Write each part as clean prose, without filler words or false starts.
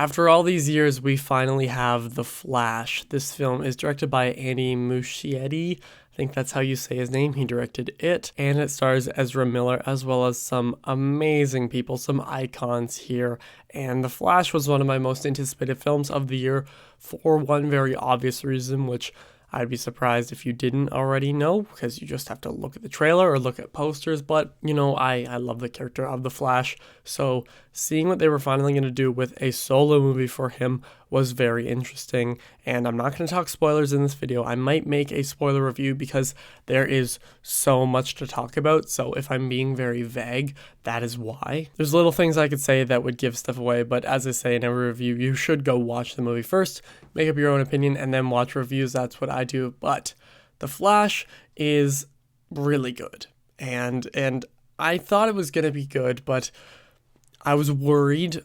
After all these years, we finally have The Flash. This film is directed by Andy Muschietti. I think that's how you say his name. He directed it, and it stars Ezra Miller as well as some amazing people, some icons here. And The Flash was one of my most anticipated films of the year for one very obvious reason, which I'd be surprised if you didn't already know, because you just have to look at the trailer or look at posters. But, you know, I love the character of The Flash. So seeing what they were finally going to do with a solo movie for him was very interesting. And I'm not going to talk spoilers in this video. I might make a spoiler review because there is so much to talk about. So if I'm being very vague, that is why. There's little things I could say that would give stuff away. But as I say in every review, you should go watch the movie first, make up your own opinion, and then watch reviews. That's what I do. But The Flash is really good. And I thought it was going to be good, but I was worried.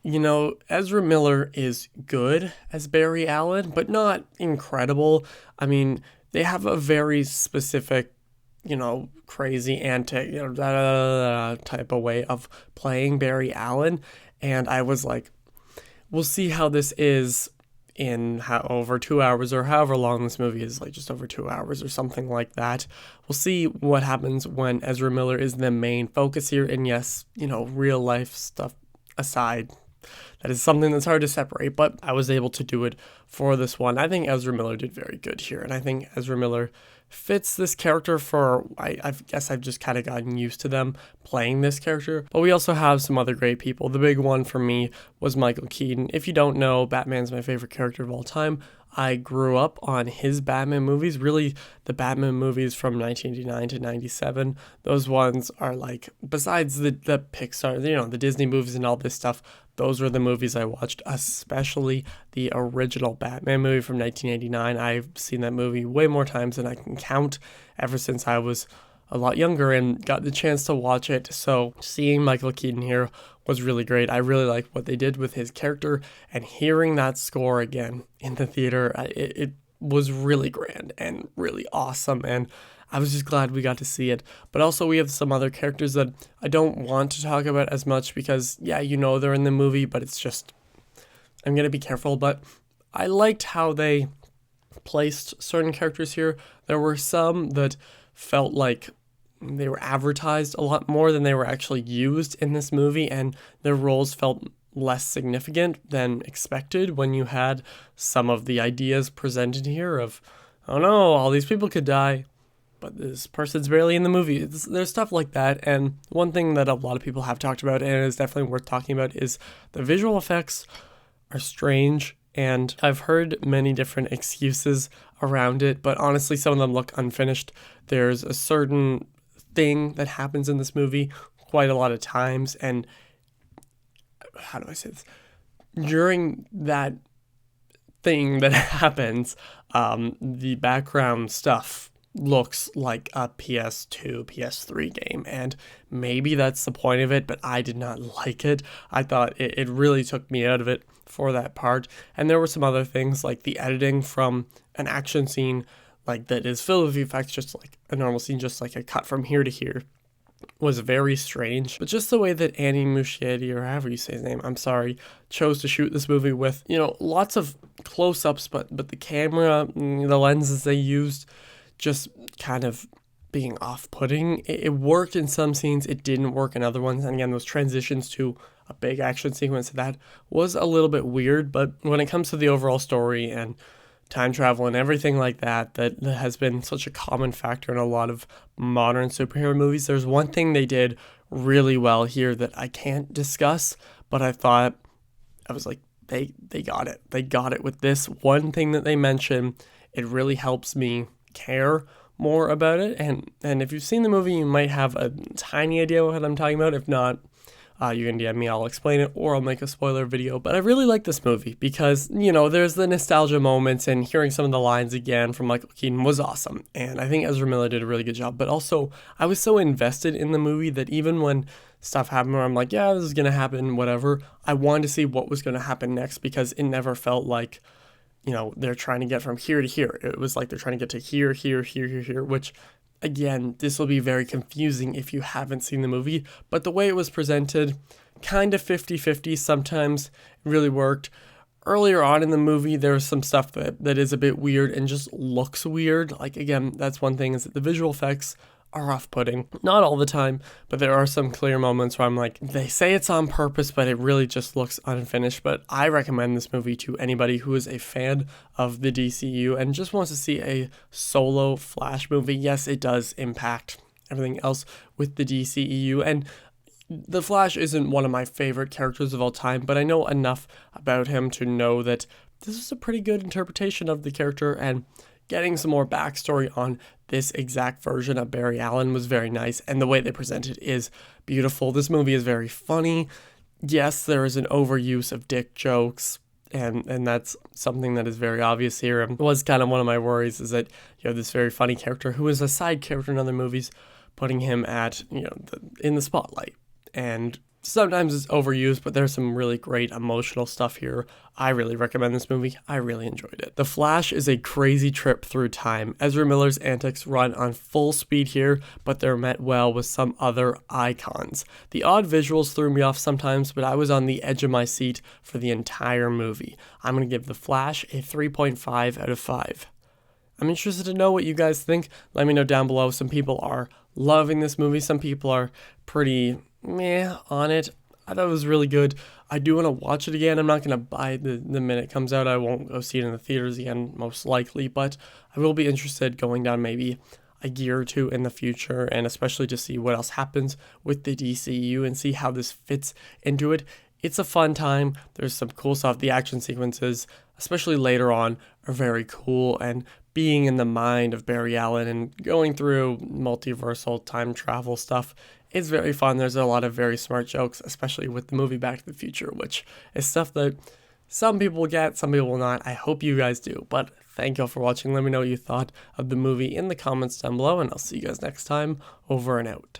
You know, Ezra Miller is good as Barry Allen, but not incredible. I mean, they have a very specific, you know, crazy antic, you know, type of way of playing Barry Allen. And I was like, we'll see how this is in over 2 hours, or however long this movie is, like just over 2 hours or something like that. We'll see what happens when Ezra Miller is the main focus here. And yes, you know, real life stuff aside, that is something that's hard to separate, but I was able to do it for this one. I think Ezra Miller did very good here, and I think Ezra Miller fits this character for, I guess I've just kind of gotten used to them playing this character. But we also have some other great people. The big one for me was Michael Keaton. If you don't know, Batman's my favorite character of all time. I grew up on his Batman movies, really the Batman movies from 1989 to 97. Those ones are like, besides the Pixar, you know, the Disney movies and all this stuff, those were the movies I watched, especially the original Batman movie from 1989. I've seen that movie way more times than I can count ever since I was a lot younger and got the chance to watch it. So seeing Michael Keaton here was really great. I really like what they did with his character, and hearing that score again in the theater, it was really grand and really awesome, and I was just glad we got to see it. But also we have some other characters that I don't want to talk about as much because, yeah, you know they're in the movie, but it's just, I'm going to be careful. But I liked how they placed certain characters here. There were some that felt like they were advertised a lot more than they were actually used in this movie, and their roles felt less significant than expected when you had some of the ideas presented here of, oh no, all these people could die, but this person's barely in the movie. There's stuff like that. And one thing that a lot of people have talked about, and is definitely worth talking about, is the visual effects are strange. And I've heard many different excuses around it, but honestly, some of them look unfinished. There's a certain thing that happens in this movie quite a lot of times, and how do I say this? During that thing that happens, the background stuff looks like a PS2, PS3 game, and maybe that's the point of it, but I did not like it. I thought it really took me out of it for that part. And there were some other things, like the editing from an action scene like that is filled with effects, just like a normal scene, just like a cut from here to here, was very strange. But just the way that Andy Muschietti, or however you say his name, I'm sorry, chose to shoot this movie with, you know, lots of close-ups, but the camera, the lenses they used, just kind of being off-putting. It worked in some scenes, it didn't work in other ones. And again, those transitions to a big action sequence, that was a little bit weird. But when it comes to the overall story and time travel and everything like that, that has been such a common factor in a lot of modern superhero movies, there's one thing they did really well here that I can't discuss, but I thought, I was like, they got it. They got it with this one thing that they mentioned. It really helps me care more about it. And if you've seen the movie, you might have a tiny idea what I'm talking about. If not, you can DM me, I'll explain it, or I'll make a spoiler video. But I really like this movie because, you know, there's the nostalgia moments, and hearing some of the lines again from Michael Keaton was awesome. And I think Ezra Miller did a really good job. But also, I was so invested in the movie that even when stuff happened where I'm like, yeah, this is going to happen, whatever, I wanted to see what was going to happen next, because it never felt like, you know, they're trying to get from here to here. It was like they're trying to get to here, which, again, this will be very confusing if you haven't seen the movie, but the way it was presented, kind of 50-50. Sometimes it really worked. Earlier on in the movie, there was some stuff that is a bit weird and just looks weird. Like, again, that's one thing, is that the visual effects are off-putting. Not all the time, but there are some clear moments where I'm like, they say it's on purpose, but it really just looks unfinished. But I recommend this movie to anybody who is a fan of the DCU and just wants to see a solo Flash movie. Yes, it does impact everything else with the DCEU, and the Flash isn't one of my favorite characters of all time, but I know enough about him to know that this is a pretty good interpretation of the character, and getting some more backstory on this exact version of Barry Allen was very nice, and the way they present it is beautiful. This movie is very funny. Yes, there is an overuse of dick jokes, and that's something that is very obvious here. And was kind of one of my worries, is that you have this very funny character who is a side character in other movies, putting him at, in the spotlight. And sometimes it's overused, but there's some really great emotional stuff here. I really recommend this movie. I really enjoyed it. The Flash is a crazy trip through time. Ezra Miller's antics run on full speed here, but they're met well with some other icons. The odd visuals threw me off sometimes, but I was on the edge of my seat for the entire movie. I'm going to give The Flash a 3.5 out of 5. I'm interested to know what you guys think. Let me know down below. Some people are loving this movie. Some people are pretty meh on it. I thought it was really good. I do want to watch it again. I'm not going to buy it the minute it comes out. I won't go see it in the theaters again, most likely, but I will be interested going down maybe a year or two in the future, and especially to see what else happens with the DCU and see how this fits into it. It's a fun time. There's some cool stuff. The action sequences, especially later on, are very cool, and being in the mind of Barry Allen and going through multiversal time travel stuff, it's very fun. There's a lot of very smart jokes, especially with the movie Back to the Future, which is stuff that some people will get, some people will not. I hope you guys do, but thank you all for watching. Let me know what you thought of the movie in the comments down below, and I'll see you guys next time. Over and out.